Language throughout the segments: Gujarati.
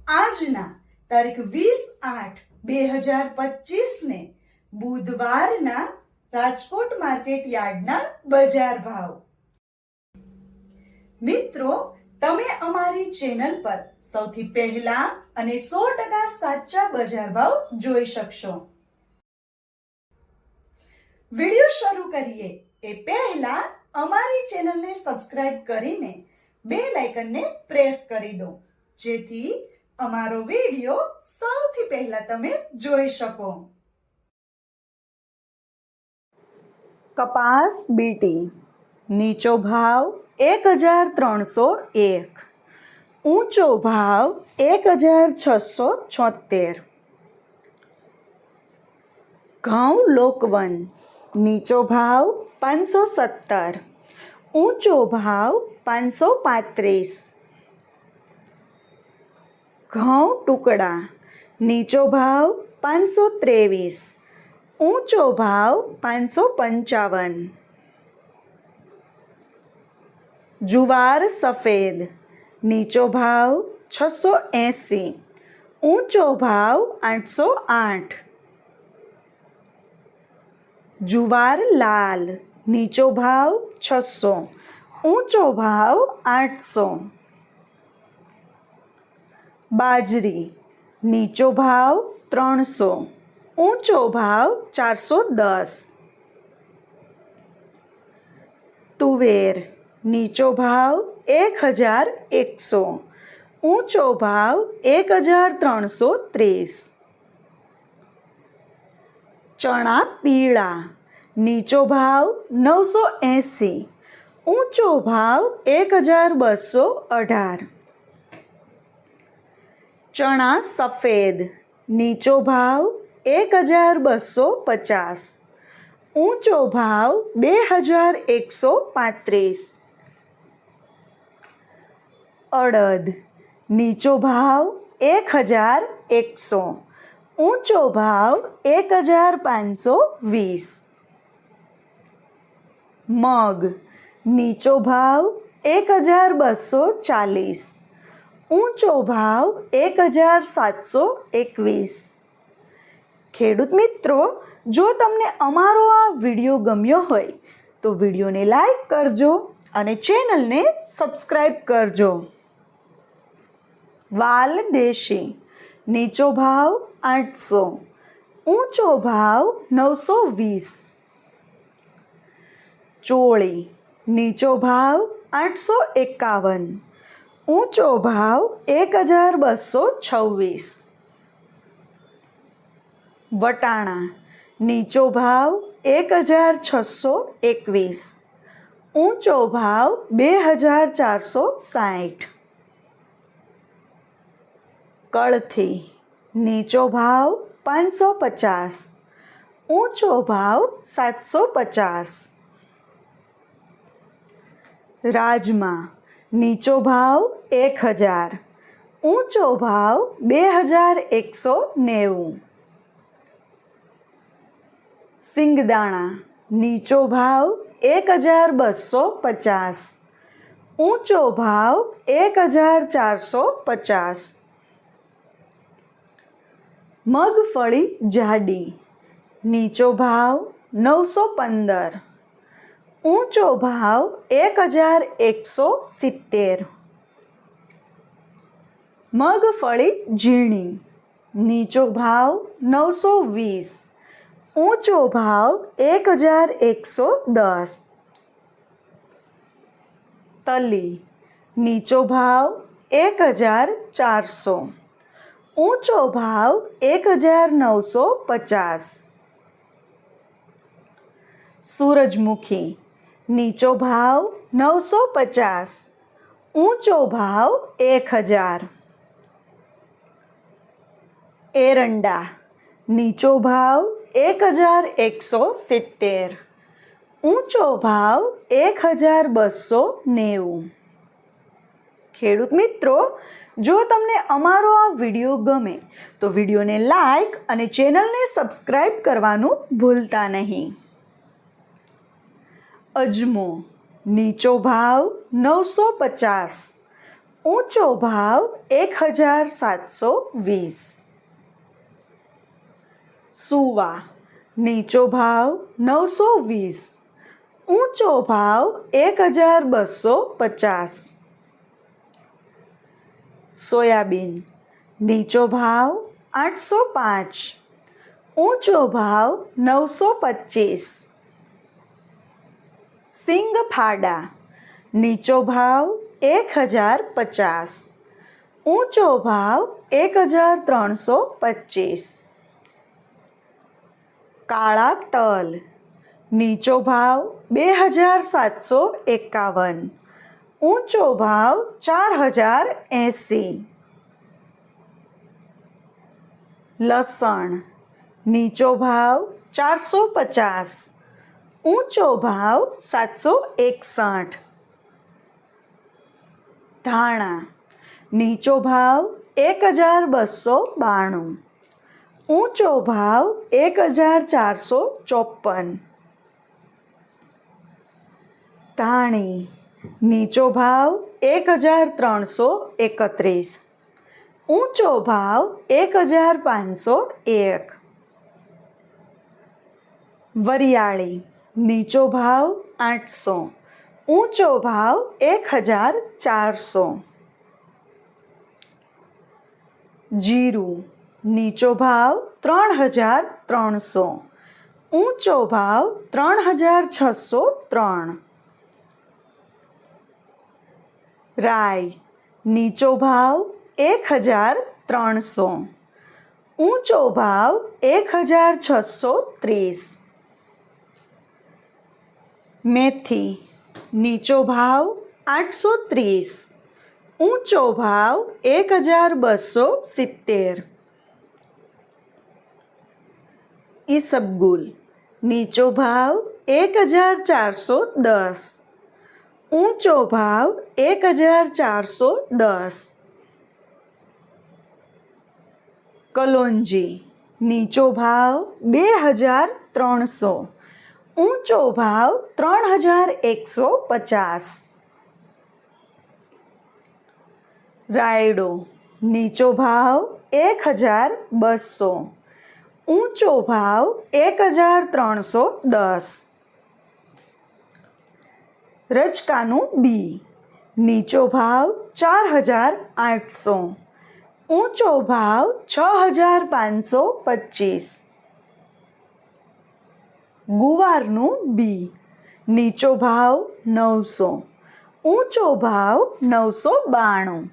આજના તારીખ 20/8/2025 ને બુધવારના રાજકોટ માર્કેટ યાર્ડના બજાર ભાવ। મિત્રો, તમે અમારી ચેનલ પર સૌથી પહેલા અને 100% સાચા બજાર ભાવ જોઈ શકશો। વિડિયો શરૂ કરીએ એ પહેલા અમારી ચેનલને સબસ્ક્રાઇબ કરીને બેલ આઇકનને પ્રેસ કરી દો, જેથી અમારો વિડિયો સૌથી પહેલા તમે જોઈ શકો। કપાસ બીટી નીચો ભાવ 1301, ઊંચો ભાવ 1676। ઘઉં લોકવન નીચો ભાવ 517, ઊંચો ભાવ 535। ઘઉં ટુકડા નીચો ભાવ 523, ઊંચો ભાવ 555। જુવાર સફેદ નીચો ભાવ 680, ઊંચો ભાવ 808। જુવાર લાલ નીચો ભાવ 600, ઊંચો ભાવ 800। બાજરી નીચો ભાવ 300, ઊંચો ભાવ 410। તુવેર નીચો ભાવ 1100, ઊંચો ભાવ 1330। ચણા પીળા નીચો ભાવ 980, ઊંચો ભાવ 1218। ચણા સફેદ નીચો ભાવ 1250, ઊંચો ભાવ 2135। અડદ નીચો ભાવ 1100, ઊંચો ભાવ 1520। મગ નીચો ભાવ 1240, ઊંચો ભાવ 1721। ખેડૂત મિત્રો, જો તમને અમારો આ વિડીયો ગમ્યો હોય તો વિડીયોને લાઈક કરજો અને ચેનલને સબસ્ક્રાઈબ કરજો। વાલ દેશી નીચો ભાવ 800, ઊંચો ભાવ 920। ચોળી નીચો ભાવ 851, ઊંચો ભાવ 1226। વટાણા નીચો ભાવ 1621, ઊંચો ભાવ 2460। કળથી નીચો ભાવ 550, ઊંચો ભાવ 750। રાજમા નીચો ભાવ 1000, ઊંચો ભાવ 2190। સિંગદાણા નીચો ભાવ 1250, ઊંચો ભાવ 1450। મગફળી જાડી નીચો ભાવ 915, ઊંચો ભાવ 1170। મગફળી ઝીણી નીચો ભાવ 920, ઊંચો ભાવ 1110। તલી નીચો ભાવ 1400, ઊંચો ભાવ 1950। સૂરજમુખી નીચો ભાવ 950, ઊંચો ભાવ 1000। એરંડા નીચો ભાવ 1170, ઊંચો ભાવ 1290। ખેડૂત મિત્રો, જો તમને અમારો આ વિડીયો ગમે તો વિડીયોને લાઈક અને ચેનલને સબસ્ક્રાઈબ કરવાનું ભૂલતા નહીં। અજમો નીચો ભાવ 950, ઊંચો ભાવ 1720. સુવા નીચો ભાવ 920. ઊંચો ભાવ 1250. સોયાબીન નીચો ભાવ 805. ઊંચો ભાવ 925. સિંગ ફાડા નીચો ભાવ 1050. ઊંચો ભાવ 1325. કાળા તલ નીચો ભાવ 2751. ઊંચો ભાવ 4080. લસણ નીચો ભાવ 450. ઊંચો ભાવ 761. ધાણા નીચો ભાવ 1292. ઊંચો ભાવ 1454. ધાણી નીચો ભાવ 1331. ઊંચો ભાવ 1501. વરિયાળી નીચો ભાવ 800. ઊંચો ભાવ 1400. જીરું નીચો ભાવ 3300. ઊંચો ભાવ 3603. રાઈ નીચો ભાવ 1300. ઊંચો ભાવ 1630. મેથી નીચો ભાવ 830. ઊંચો ભાવ 1270. ઈસબગુલ નીચો ભાવ 1410. ઊંચો ભાવ 1410. કલોંજી નીચો ભાવ 2300. ઊંચો ભાવ 3150. રાયડો નીચો ભાવ 1200. ઊંચો ભાવ 1310. રચકાનું બી નીચો ભાવ 4800. ઊંચો ભાવ 6525. ગુવારનું બી નીચો ભાવ 900. ઊંચો ભાવ 992.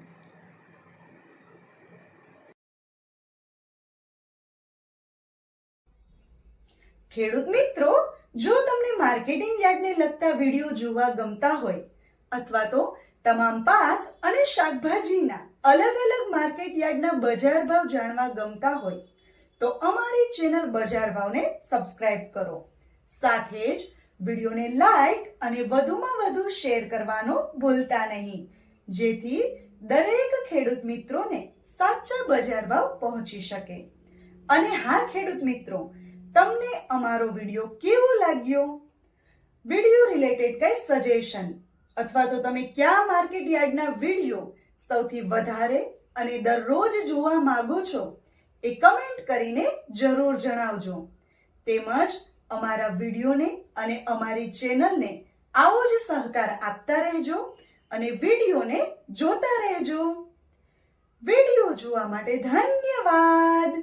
ખેડૂત મિત્રો, જો તમને માર્કેટિંગ યાર્ડને લગતા વિડીયો જોવા ગમતા હોય અથવા તો તમામ પાક અને શાકભાજીના અલગ અલગ માર્કેટ યાર્ડના બજાર ભાવ જાણવા ગમતા હોય તો અમારી ચેનલ બજાર ભાવને સબસ્ક્રાઇબ કરો. સાથે જ વિડીયોને લાઈક અને વધુમાં વધુ શેર કરવાનું ભૂલતા નહીં, જેથી દરેક ખેડૂત મિત્રોને સાચા બજાર ભાવ પહોંચી શકે. અને હા ખેડૂત મિત્રો, તમને અમારો વિડીયો કેવો લાગ્યો? વિડીયો રિલેટેડ કઈ સજેશન અથવા તો તમે કયા માર્કેટ યાર્ડના વિડીયો સૌથી વધારે અને દરરોજ જોવા માંગો છો એ કમેન્ટ કરીને જરૂર જણાવજો. તેમજ અમારા વિડીયોને અને અમારી ચેનલને આવો જ સહકાર આપતા રહેજો અને વિડીયોને જોતા રહેજો. વિડીયો જોવા માટે ધન્યવાદ.